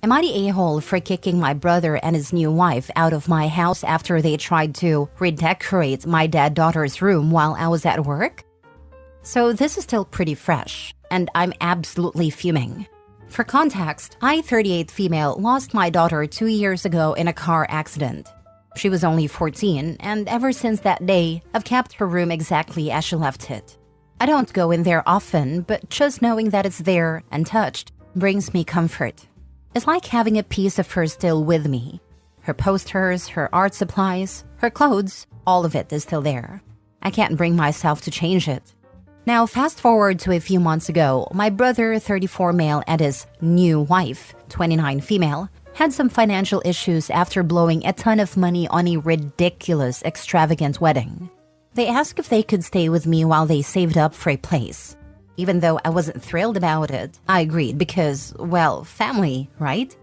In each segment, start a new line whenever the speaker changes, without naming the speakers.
Am I the a-hole for kicking my brother and his new wife out of my house after they tried to redecorate my daughter's room while I was at work? So this is still pretty fresh, and I'm absolutely fuming. For context, I, 38 female, lost my daughter 2 years ago in a car accident. She was only 14, and ever since that day, I've kept her room exactly as she left it. I don't go in there often, but just knowing that it's there and touched brings me comfort. It's like having a piece of her still with me. Her posters, her art supplies, her clothes, all of it is still there. I can't bring myself to change it. Now, fast forward to a few months ago, my brother, 34 male, and his new wife, 29 female, had some financial issues after blowing a ton of money on a ridiculous, extravagant wedding. They asked if they could stay with me while they saved up for a place. Even though I wasn't thrilled about it, I agreed because, well, family, right?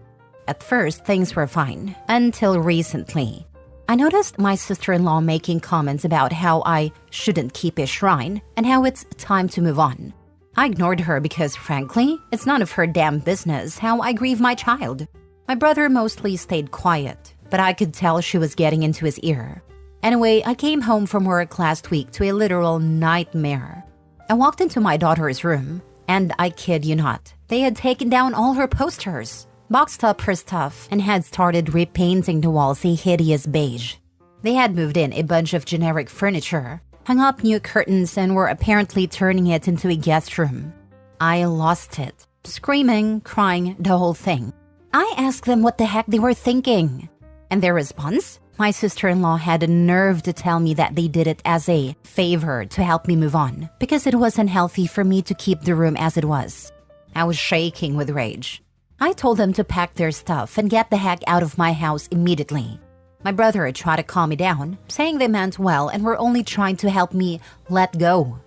At first, things were fine, until recently. I noticed my sister-in-law making comments about how I shouldn't keep a shrine and how it's time to move on. I ignored her because, frankly, it's none of her damn business how I grieve my child. My brother mostly stayed quiet, but I could tell she was getting into his ear. Anyway, I came home from work last week to a literal nightmare. I walked into my daughter's room, and I kid you not, they had taken down all her posters, boxed up her stuff, and had started repainting the walls a hideous beige. They had moved in a bunch of generic furniture, hung up new curtains, and were apparently turning it into a guest room. I lost it, screaming, crying, the whole thing. I asked them what the heck they were thinking. And their response? My sister-in-law had a nerve to tell me that they did it as a favor to help me move on because it was unhealthy for me to keep the room as it was. I was shaking with rage. I told them to pack their stuff and get the heck out of my house immediately. My brother tried to calm me down, saying they meant well and were only trying to help me let go.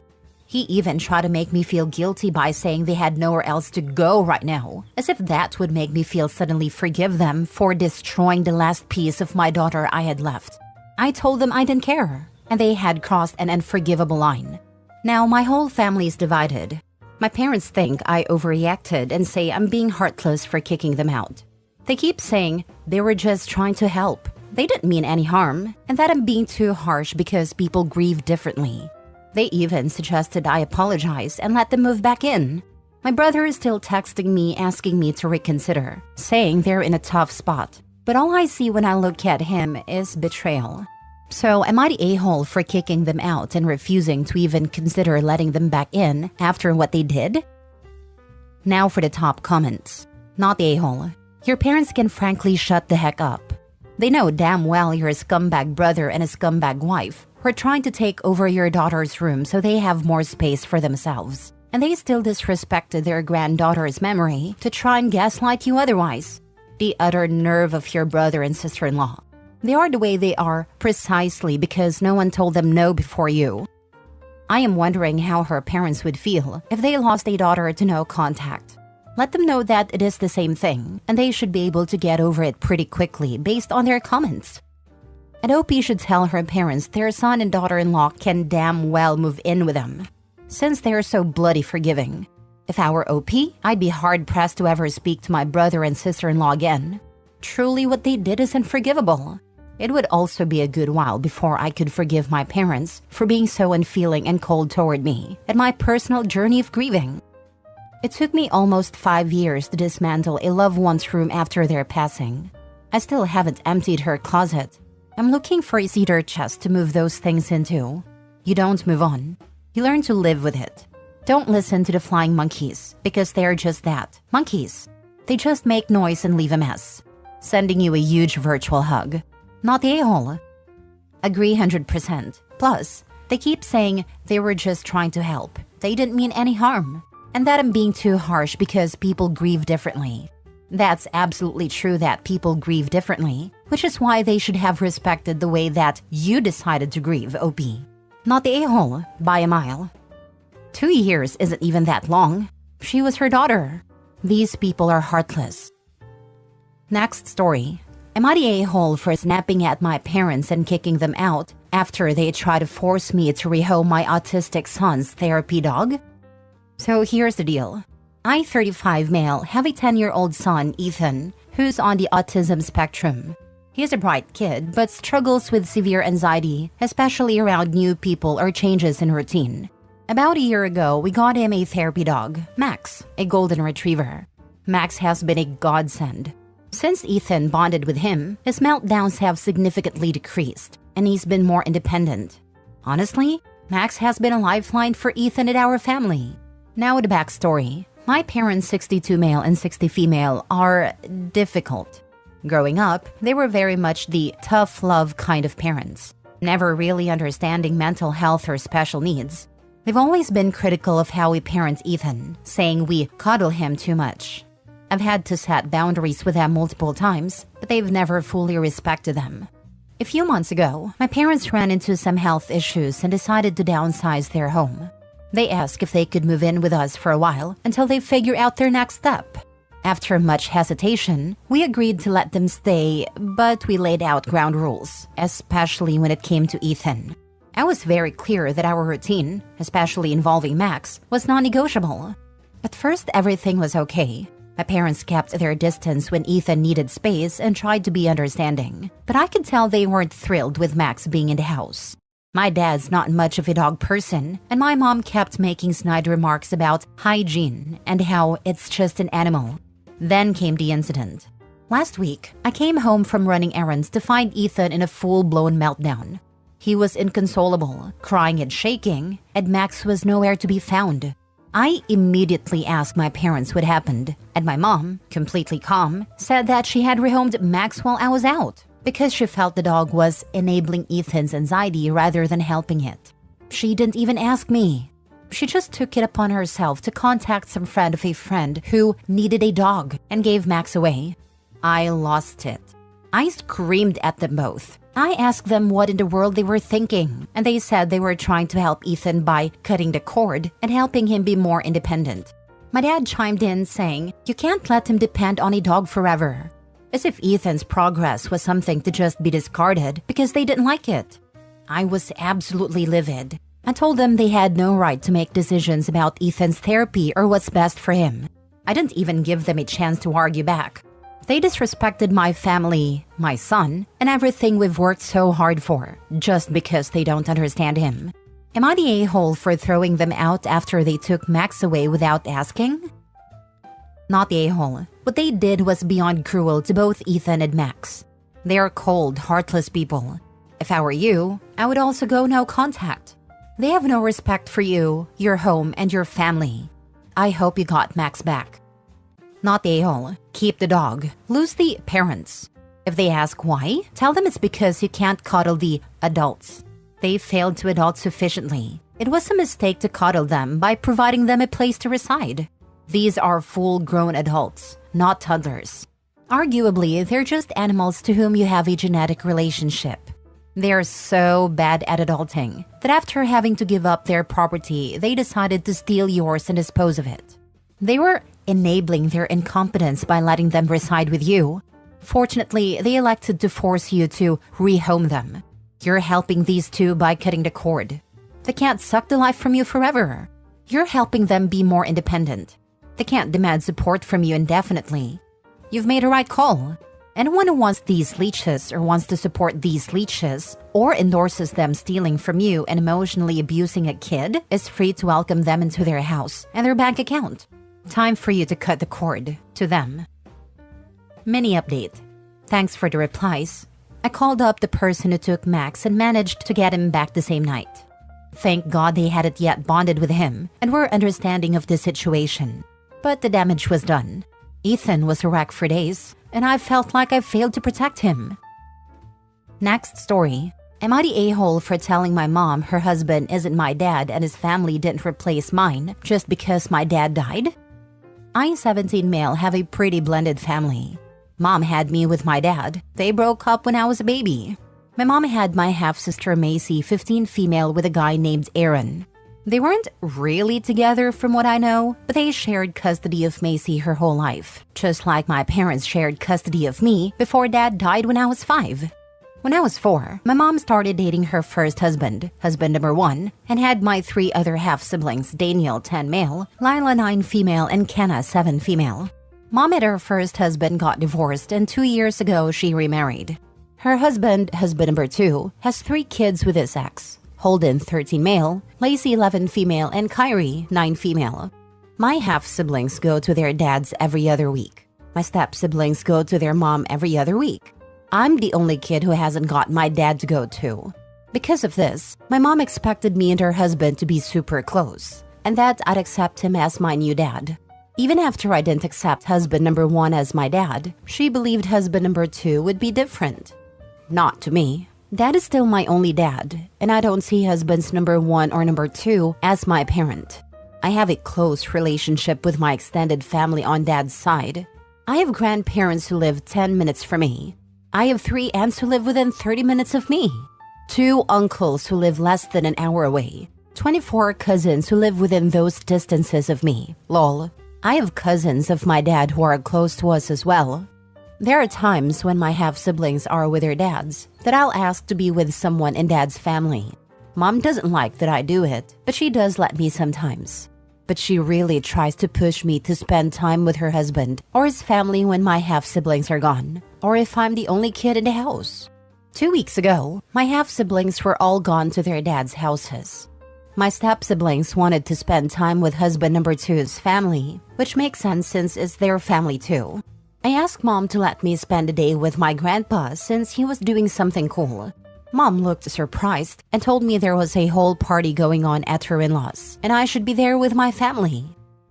He even tried to make me feel guilty by saying they had nowhere else to go right now, as if that would make me feel suddenly forgive them for destroying the last piece of my daughter I had left. I told them I didn't care, and they had crossed an unforgivable line. Now my whole family is divided. My parents think I overreacted and say I'm being heartless for kicking them out. They keep saying they were just trying to help. They didn't mean any harm, and that I'm being too harsh because people grieve differently. They even suggested I apologize and let them move back in. My brother is still texting me asking me to reconsider, saying they're in a tough spot. But all I see when I look at him is betrayal. So am I the a-hole for kicking them out and refusing to even consider letting them back in after what they did? Now for the top comments. Not the a-hole. Your parents can frankly shut the heck up. They know damn well you're a scumbag brother and a scumbag wife who are trying to take over your daughter's room so they have more space for themselves. And they still disrespected their granddaughter's memory to try and gaslight you otherwise. The utter nerve of your brother and sister-in-law. They are the way they are precisely because no one told them no before you. I am wondering how her parents would feel if they lost a daughter to no contact. Let them know that it is the same thing, and they should be able to get over it pretty quickly based on their comments. And OP should tell her parents their son and daughter-in-law can damn well move in with them, since they are so bloody forgiving. If I were OP, I'd be hard-pressed to ever speak to my brother and sister-in-law again. Truly, what they did is unforgivable. It would also be a good while before I could forgive my parents for being so unfeeling and cold toward me at my personal journey of grieving. It took me almost 5 years to dismantle a loved one's room after their passing. I still haven't emptied her closet. I'm looking for a cedar chest to move those things into. You don't move on. You learn to live with it. Don't listen to the flying monkeys, because they're just that, monkeys. They just make noise and leave a mess. Sending you a huge virtual hug. Not the a-hole. Agree 100%. Plus, they keep saying they were just trying to help. They didn't mean any harm. And that I'm being too harsh because people grieve differently. That's absolutely true that people grieve differently, which is why they should have respected the way that you decided to grieve, OP. Not the a-hole, by a mile. 2 years isn't even that long. She was her daughter. These people are heartless. Next story. Am I the a-hole for snapping at my parents and kicking them out after they try to force me to rehome my autistic son's therapy dog? So here's the deal. I, 35 male, have a 10-year-old son, Ethan, who's on the autism spectrum. He's a bright kid, but struggles with severe anxiety, especially around new people or changes in routine. About a year ago, we got him a therapy dog, Max, a golden retriever. Max has been a godsend. Since Ethan bonded with him, his meltdowns have significantly decreased, and he's been more independent. Honestly, Max has been a lifeline for Ethan and our family. Now the backstory. My parents, 62 male and 60 female, are difficult. Growing up, they were very much the tough love kind of parents, never really understanding mental health or special needs. They've always been critical of how we parent Ethan, saying we coddle him too much. I've had to set boundaries with them multiple times, but they've never fully respected them. A few months ago, my parents ran into some health issues and decided to downsize their home. They asked if they could move in with us for a while until they figure out their next step. After much hesitation, we agreed to let them stay, but we laid out ground rules, especially when it came to Ethan. I was very clear that our routine, especially involving Max, was non-negotiable. At first, everything was okay. My parents kept their distance when Ethan needed space and tried to be understanding, but I could tell they weren't thrilled with Max being in the house. My dad's not much of a dog person, and my mom kept making snide remarks about hygiene and how it's just an animal. Then came the incident. Last week, I came home from running errands to find Ethan in a full-blown meltdown. He was inconsolable, crying and shaking, and Max was nowhere to be found. I immediately asked my parents what happened, and my mom, completely calm, said that she had rehomed Max while I was out because she felt the dog was enabling Ethan's anxiety rather than helping it. She didn't even ask me. She just took it upon herself to contact some friend of a friend who needed a dog and gave Max away. I lost it. I screamed at them both. I asked them what in the world they were thinking, and they said they were trying to help Ethan by cutting the cord and helping him be more independent. My dad chimed in saying, "You can't let him depend on a dog forever." As if Ethan's progress was something to just be discarded because they didn't like it. I was absolutely livid. I told them they had no right to make decisions about Ethan's therapy or what's best for him. I didn't even give them a chance to argue back. They disrespected my family, my son, and everything we've worked so hard for, just because they don't understand him. Am I the a-hole for throwing them out after they took Max away without asking? Not the a-hole. What they did was beyond cruel to both Ethan and Max. They are cold, heartless people. If I were you, I would also go no contact. They have no respect for you, your home, and your family. I hope you got Max back. Not the a-hole. Keep the dog. Lose the parents. If they ask why, tell them it's because you can't coddle the adults. They failed to adult sufficiently. It was a mistake to coddle them by providing them a place to reside. These are full-grown adults, not toddlers. Arguably, they're just animals to whom you have a genetic relationship. They are so bad at adulting that after having to give up their property, they decided to steal yours and dispose of it. They were enabling their incompetence by letting them reside with you. Fortunately, they elected to force you to rehome them. You're helping these two by cutting the cord. They can't suck the life from you forever. You're helping them be more independent. They can't demand support from you indefinitely. You've made a right call. Anyone who wants these leeches or wants to support these leeches or endorses them stealing from you and emotionally abusing a kid is free to welcome them into their house and their bank account. Time for you to cut the cord to them. Mini update. Thanks for the replies. I called up the person who took Max and managed to get him back the same night. Thank God they hadn't yet bonded with him and were understanding of the situation. But the damage was done. Ethan was a wreck for days, and I felt like I failed to protect him. Next story. Am I the a-hole for telling my mom her husband isn't my dad and his family didn't replace mine just because my dad died? I, 17 male, have a pretty blended family. Mom had me with my dad. They broke up when I was a baby. My mom had my half-sister Macy, 15 female, with a guy named Aaron. They weren't really together from what I know, but they shared custody of Macy her whole life, just like my parents shared custody of me before Dad died when I was 5. When I was 4, my mom started dating her first husband, husband number 1, and had my 3 other half-siblings, Daniel, 10 male, Lila, 9 female, and Kenna, 7 female. Mom and her first husband got divorced, and 2 years ago she remarried. Her husband number 2, has 3 kids with his ex. Holden, 13 male, Lacey, 11 female, and Kyrie, 9 female. My half-siblings go to their dads every other week. My step-siblings go to their mom every other week. I'm the only kid who hasn't got my dad to go to. Because of this, my mom expected me and her husband to be super close, and that I'd accept him as my new dad. Even after I didn't accept husband number 1 as my dad, she believed husband number 2 would be different. Not to me. Dad is still my only dad, and I don't see husbands number 1 or number 2 as my parent. I have a close relationship with my extended family on dad's side. I have grandparents who live 10 minutes from me. I have 3 aunts who live within 30 minutes of me. 2 uncles who live less than an hour away. 24 cousins who live within those distances of me. Lol. I have cousins of my dad who are close to us as well. There are times when my half-siblings are with their dads that I'll ask to be with someone in dad's family. Mom doesn't like that I do it, but she does let me sometimes. But she really tries to push me to spend time with her husband or his family when my half-siblings are gone, or if I'm the only kid in the house. 2 weeks ago, my half-siblings were all gone to their dad's houses. My step-siblings wanted to spend time with husband number 2's family, which makes sense since it's their family too. I asked Mom to let me spend a day with my grandpa since he was doing something cool. Mom looked surprised and told me there was a whole party going on at her in-laws, and I should be there with my family.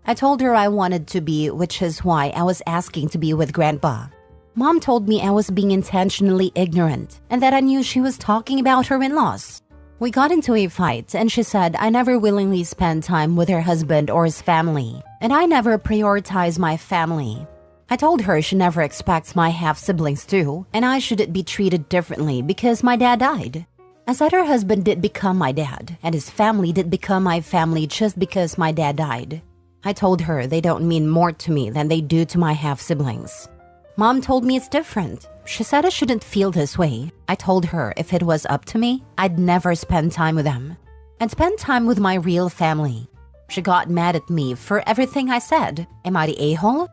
I told her I wanted to be, which is why I was asking to be with Grandpa. Mom told me I was being intentionally ignorant and that I knew she was talking about her in-laws. We got into a fight, and she said I never willingly spend time with her husband or his family, and I never prioritize my family. I told her she never expects my half-siblings to, and I shouldn't be treated differently because my dad died. I said her husband did become my dad, and his family did become my family just because my dad died. I told her they don't mean more to me than they do to my half-siblings. Mom told me it's different. She said I shouldn't feel this way. I told her if it was up to me, I'd never spend time with them. I'd spend time with my real family. She got mad at me for everything I said. Am I the a-hole?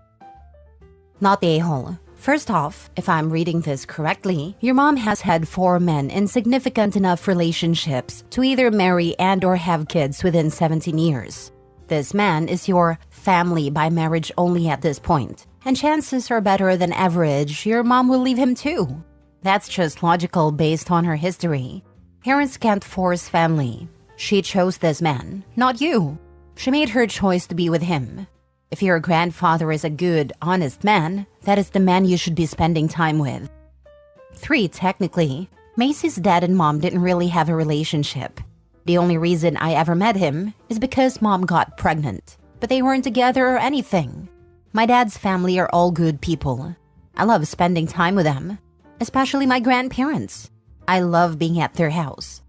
Not the a-hole. First off, if I'm reading this correctly, your mom has had 4 men in significant enough relationships to either marry and or have kids within 17 years. This man is your family by marriage only at this point, and chances are better than average your mom will leave him too. That's just logical based on her history. Parents can't force family. She chose this man, not you. She made her choice to be with him. If your grandfather is a good, honest man, that is the man you should be spending time with. 3. Technically, Macy's dad and mom didn't really have a relationship. The only reason I ever met him is because mom got pregnant, but they weren't together or anything. My dad's family are all good people. I love spending time with them, especially my grandparents. I love being at their house.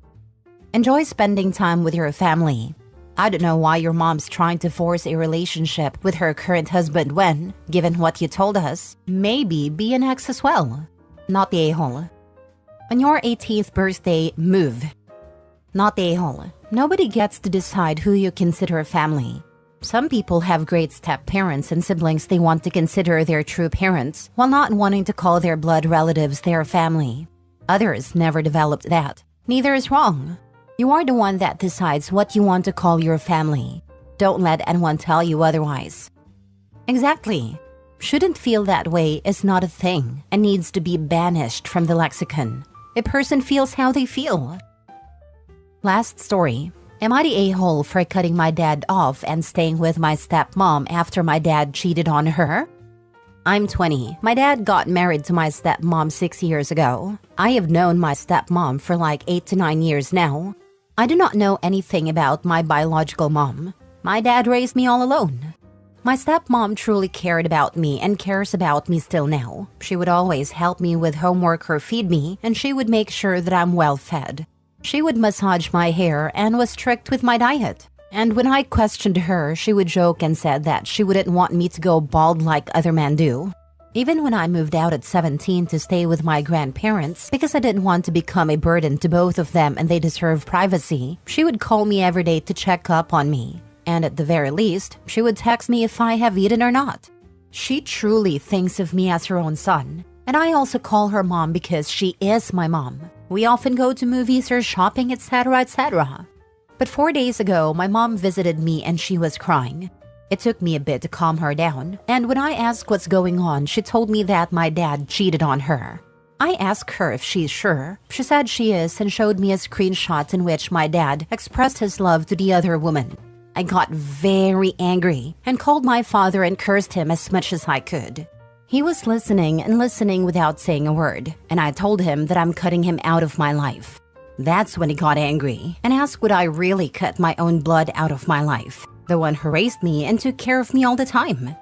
Enjoy spending time with your family. I don't know why your mom's trying to force a relationship with her current husband when, given what you told us, maybe be an ex as well. Not the a-hole. On your 18th birthday, move. Not the a-hole. Nobody gets to decide who you consider family. Some people have great step-parents and siblings they want to consider their true parents, while not wanting to call their blood relatives their family. Others never developed that. Neither is wrong. You are the one that decides what you want to call your family. Don't let anyone tell you otherwise. Exactly. Shouldn't feel that way is not a thing and needs to be banished from the lexicon. A person feels how they feel. Last story. Am I the a-hole for cutting my dad off and staying with my stepmom after my dad cheated on her? I'm 20. My dad got married to my stepmom 6 years ago. I have known my stepmom for like 8 to 9 years now. I do not know anything about my biological mom. My dad raised me all alone. My stepmom truly cared about me and cares about me still now. She would always help me with homework or feed me, and she would make sure that I'm well fed. She would massage my hair and was strict with my diet. And when I questioned her, she would joke and said that she wouldn't want me to go bald like other men do. Even when I moved out at 17 to stay with my grandparents because I didn't want to become a burden to both of them and they deserve privacy, she would call me every day to check up on me. And at the very least, she would text me if I have eaten or not. She truly thinks of me as her own son. And I also call her mom because she is my mom. We often go to movies or shopping, etc., etc. But 4 days ago, my mom visited me and she was crying. It took me a bit to calm her down, and when I asked what's going on, she told me that my dad cheated on her. I asked her if she's sure. She said she is and showed me a screenshot in which my dad expressed his love to the other woman. I got very angry and called my father and cursed him as much as I could. He was listening and listening without saying a word, and I told him that I'm cutting him out of my life. That's when he got angry and asked would I really cut my own blood out of my life, the one who raised me and took care of me all the time.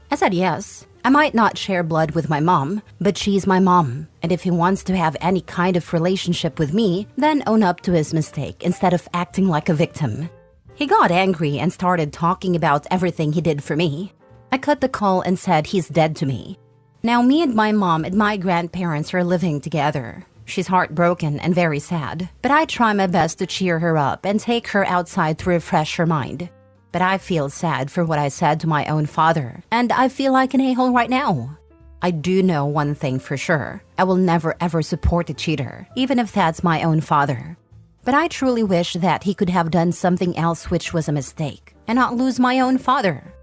I said yes. I might not share blood with my mom, but she's my mom, and if he wants to have any kind of relationship with me, then own up to his mistake instead of acting like a victim. He got angry and started talking about everything he did for me. I cut the call and said he's dead to me. Now me and my mom and my grandparents are living together. She's heartbroken and very sad, but I try my best to cheer her up and take her outside to refresh her mind. But I feel sad for what I said to my own father, and I feel like an a-hole right now. I do know one thing for sure. I will never ever support a cheater, even if that's my own father. But I truly wish that he could have done something else which was a mistake, and not lose my own father.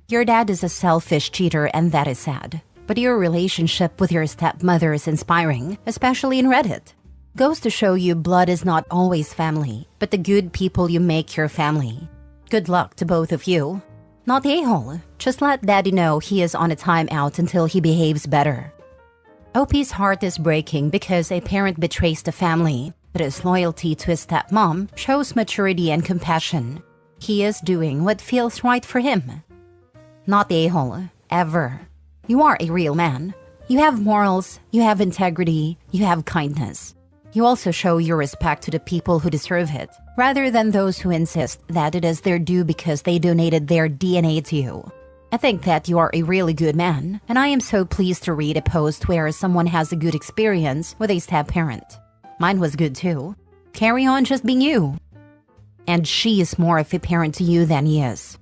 Your dad is a selfish cheater and that is sad. But your relationship with your stepmother is inspiring, especially in Reddit. Goes to show you blood is not always family, but the good people you make your family. Good luck to both of you. Not the a-hole. Just let daddy know he is on a timeout until he behaves better. OP's heart is breaking because a parent betrays the family, but his loyalty to his stepmom shows maturity and compassion. He is doing what feels right for him. Not the a-hole. Ever. You are a real man. You have morals, you have integrity, you have kindness. You also show your respect to the people who deserve it, rather than those who insist that it is their due because they donated their DNA to you. I think that you are a really good man, and I am so pleased to read a post where someone has a good experience with a step-parent. Mine was good too. Carry on just being you. And she is more of a parent to you than he is.